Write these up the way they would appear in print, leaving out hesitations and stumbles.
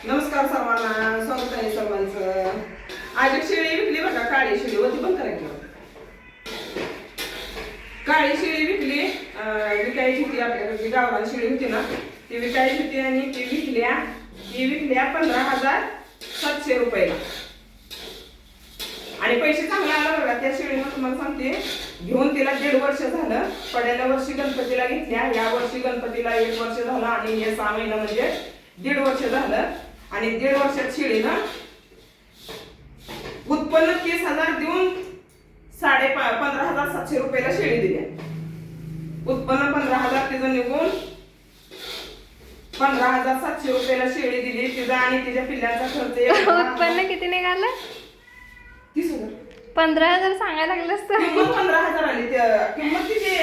नमस्कार सर्वांना, स्वागत आहे सर्वांचं. आज एक शेळी विकली बघा, काळी शेळी होती. बंद करायची. काळी शेळी विकली, विकायची होती. आपल्याकडे गावरान शेळी होती ना, ती विकायची होती आणि ती विकल्या 15,700 रुपयाला. आणि पैसे चांगले आला बघा त्या शेळीनं. तुम्हाला सांगते, घेऊन तिला 1.5 वर्ष झालं. पडलेल्या वर्षी गणपतीला घेतल्या, या वर्षी गणपतीला 1 वर्ष झालं आणि हे 6 महिने म्हणजे 1.5 वर्ष झालं. आणि 1.5 वर्षात शेळीनं उत्पन्न 30,000 देऊन 15,700 रुपयाला शेळी दिल्या. उत्पन्न 15,000 तिचं निघून 15,700 रुपयाला शेळी दिली. तिचा आणि तिच्या पिल्लांचा खर्च उत्पन्न किती निघालं? 30,000. 15,000 सांगायला लागलंस तर किंमत 15,000 आली. किंमत तिची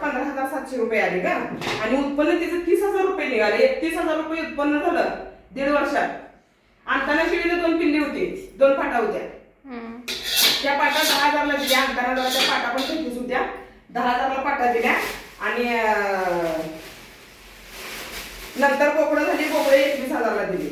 15,700 रुपये आली का, आणि उत्पन्न तिचं 30,000 रुपये निघाले. 31,000 रुपये उत्पन्न झालं 1.5 वर्षात. आणताना शेळीला 2 पिल्ली होती, 2 पाटा होत्या. त्या पाटा 10,000 ला दिल्या. आणताना जरा त्या पाटा पण 25 होत्या. 10,000 ला पाटा दिल्या. आणि नंतर बोकडं झाली, बोकडे 21,000 ला दिली.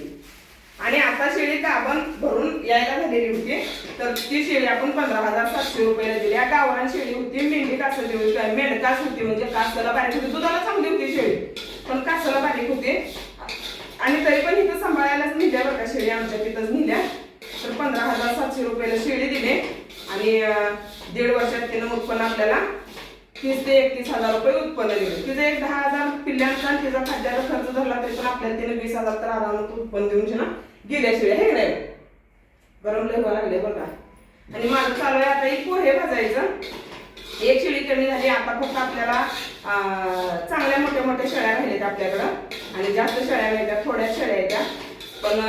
आणि आता शेळी गाभण भरून यायला झालेली होती, तर ती शेळी आपण 15,700 रुपयाला दिली. गावरान शेळी होती, मेंढी कासं होती, मेंढकास होती, म्हणजे कासाला बारीक होती. दुधाला चांगली होती शेळी, पण कासाला बारीक होती. आणि तरी पण इथं सांभाळायलाच नेल्या बरं का शेळी, आमच्या तिथंच नेल्या. तर 15,700 रुपयाला शेळी दिली. आणि 1.5 वर्षात तिनं उत्पन्न आपल्याला 30 ते 31,000 रुपये उत्पन्न दिलं. तिचं एक 10,000 पिल्ल्यांचा आणि तिचा खाद्याचा खर्च धरला तरी पण आपल्याला तिने 20,000 तर आरामात उत्पन्न देऊन ना गेल्या शेळ्या. हे नाही गरम लय व्हायला लागले बघा. आणि माझं चालू आहे आता एक पोहे भाजायचं. एक शेळी कमी झाली. आता फक्त आपल्याला चांगल्या मोठ्या मोठ्या शेळ्या राहिल्यात आपल्याकडं, आणि जास्त शेळ्या नाही त्या, थोड्या शेळ्या आहेत त्या, पण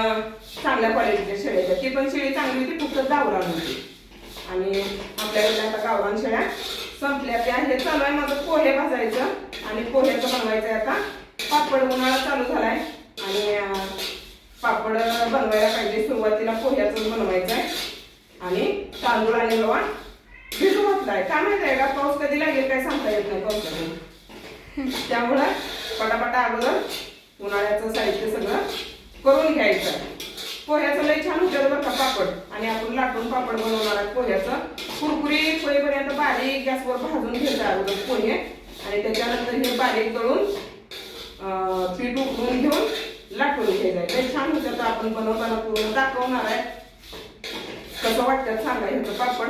चांगल्या क्वालिटीच्या शेळ्या आहेत. ती पण शेळी चांगली होती, फक्त गावरान होती. आणि आपल्याकडे आता गावरान शेळ्या संपल्या त्या. हे चालू आहे माझं पोहे भाजायचं आणि पोह्याचं बनवायचं आहे आता. पापड उन्हाळा चालू झालाय आणि पापड बनवायला पाहिजे. सुरुवातीला पोह्याचं बनवायचं आहे. आणि तांदूळ आणि रवा भिजू घातलाय. काय माहित आहे का, पाऊस कधी लागेल काय सांगता येत नाही पावसाने. त्यामुळं पटापटा अगोदर उन्हाळ्याचं साहित्य सगळं करून घ्यायचं. पोह्याचं लई छान होतं बरं का पापड. आणि आपण लाटून पापड बनवणार आहे पोह्याचं. कुरकुरीत होईपर्यंत बारीक गॅसवर भाजून घ्यायचं अगोदर पोहे, आणि त्याच्यानंतर हे बारीक तळून पीठ उकळून घेऊन लाटून घ्यायचं. लई छान होतं. तर आपण बनवताना पूर्ण दाखवणार आहे कसं वाटतं सांगा ह्याचं पापड.